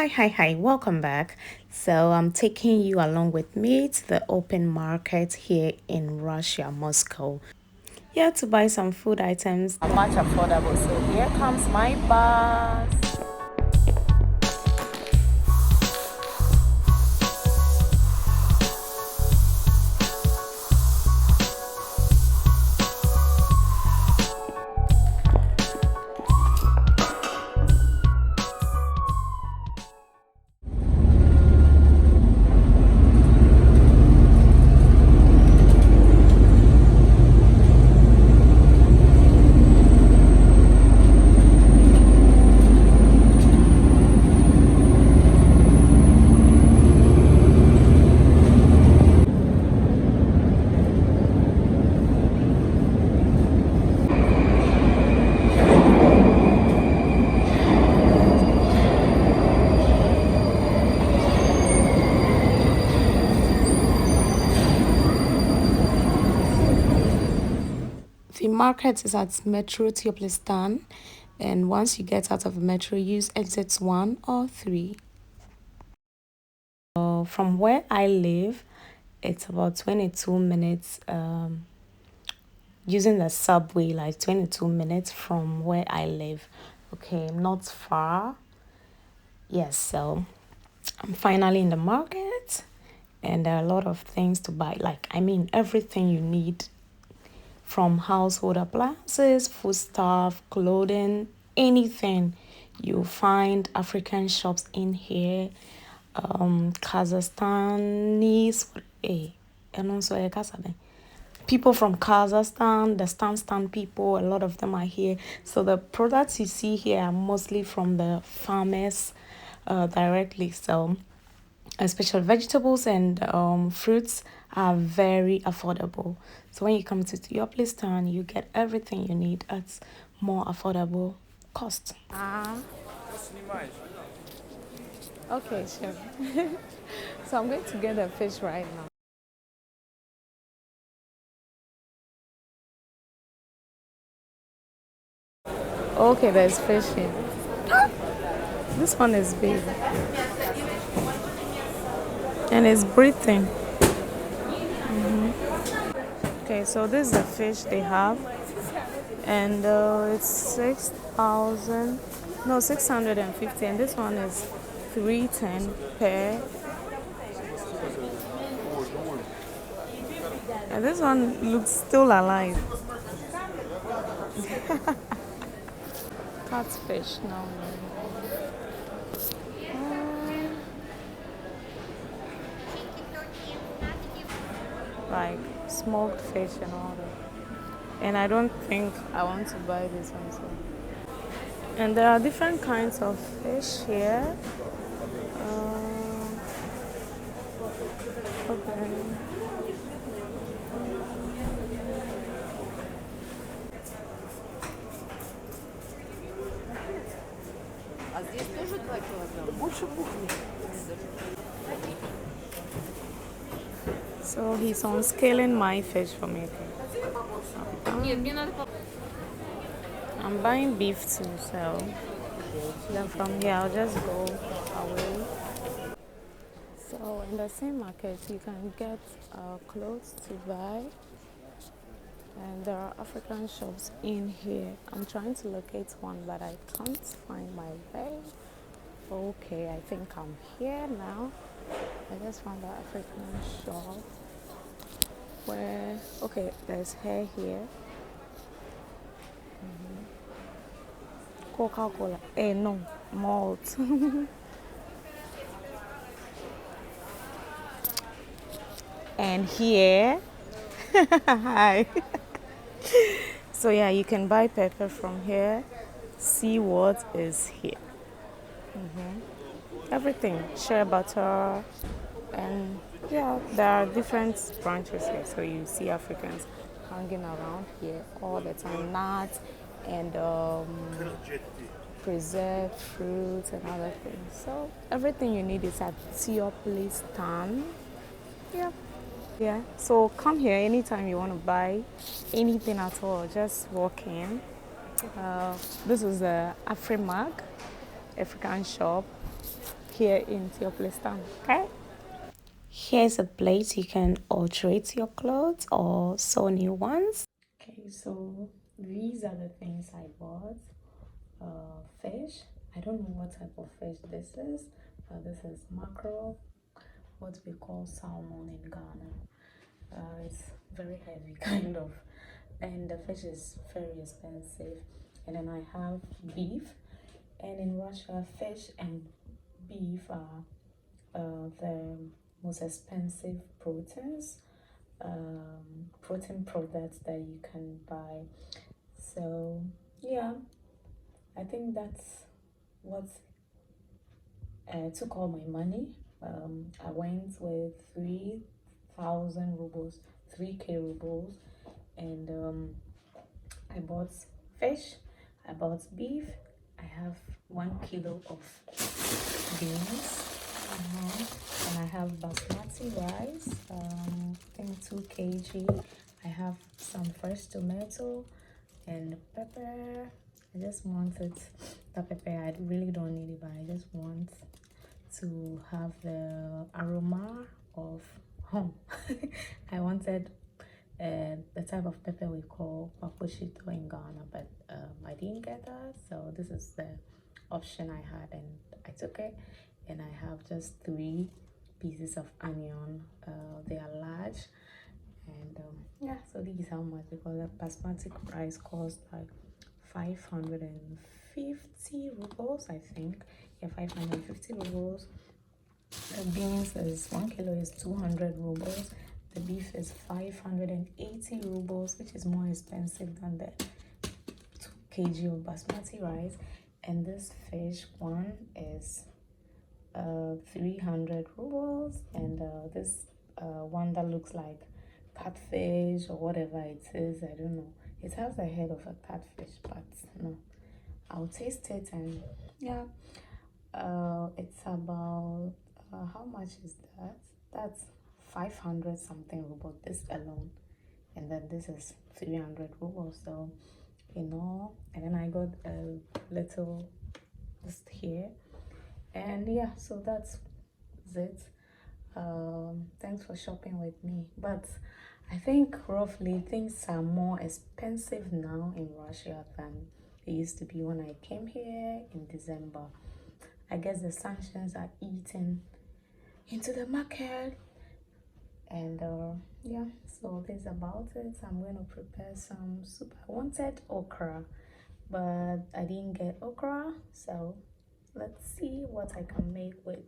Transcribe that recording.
Hi, welcome back. So I'm taking you along with me to the open market here in Russia, Moscow. Here to buy some food items. Are much affordable. So here comes my bus. The market is at Metro Teoplistan, and once you get out of the metro, use exits 1 or 3. From where I live, it's about 22 minutes. Using the subway, like 22 minutes from where I live. Okay, not far. Yes, so I'm finally in the market, and there are a lot of things to buy. Everything you need, from household appliances, foodstuff, clothing, anything. You find African shops in here, Kazakhstanis, and also people from Kazakhstan, the stand people, a lot of them are here. So the products you see here are mostly from the farmers directly. So especially vegetables and fruits are very affordable. So when you come to your place town, you get everything you need at more affordable cost. Okay, sure. So I'm going to get a fish right now. Okay, there's fish here. This one is big. And it's breathing. Okay, so this is the fish they have. And it's 6,000, no, 650. And this one is 310 per. And this one looks still alive. Catfish now. Like smoked fish and all that. And I don't think I want to buy this one. So. And there are different kinds of fish here. Okay. А здесь тоже 2 килограмма? Больше кухни. So he's on scaling my fish for me. I'm buying beef to sell. Then from here I'll just go away. So in the same market you can get clothes to buy. And there are African shops in here. I'm trying to locate one, but I can't find my way. Okay, I think I'm here now. I just found the African shop where, okay, there's hair here. Coca-Cola. No, malt. And here, hi. So yeah, you can buy pepper from here. See what is here. Everything, shea butter, and yeah, there are different branches here. So you see Africans hanging around here all the time, nuts and preserved fruits and other things. So everything you need is at your place stand. Yeah, so come here anytime you want to buy anything at all, just walk in. This is the Afrimag African shop. here into your plate stand. Okay. Here's a plate. You can alterate your clothes or sew new ones. Okay, so these are the things I bought. Fish. I don't know what type of fish this is, but this is mackerel, what we call salmon in Ghana. It's very heavy, kind of, and the fish is very expensive. And then I have beef, and in Russia, fish and beef are the most expensive protein products that you can buy. So yeah, I think that's what took all my money. I went with 3,000 rubles, 3K rubles, and I bought fish, I bought beef, I have 1 kilo of beans, and I have basmati rice, I think 2 kg. I have some fresh tomato and pepper. I just wanted the pepper. I really don't need it, but I just want to have the aroma of home. I wanted the type of pepper we call paposhito in Ghana, but I didn't get that, so this is the option I had, and I took it. And I have just 3 pieces of onion. They are large, and yeah. So this is how much, because the basmati rice cost like 550 rubles, I think. Yeah, 550 rubles. The beans is 1 kilo is 200 rubles. The beef is 580 rubles, which is more expensive than the 2 kg of basmati rice. And this fish one is 300 rubles, and this one that looks like catfish or whatever it is, I don't know. It has the head of a catfish, but no, I'll taste it. And yeah, it's about how much is that? That's 500 something rubles, this alone, and then this is 300 rubles. So and then I got a little just here, and yeah, so that's it. Thanks for shopping with me, but I think roughly things are more expensive now in Russia than they used to be when I came here in December. I guess the sanctions are eating into the market, and yeah, so this is about it. I'm going to prepare some soup. I wanted okra, but I didn't get okra, so let's see what I can make with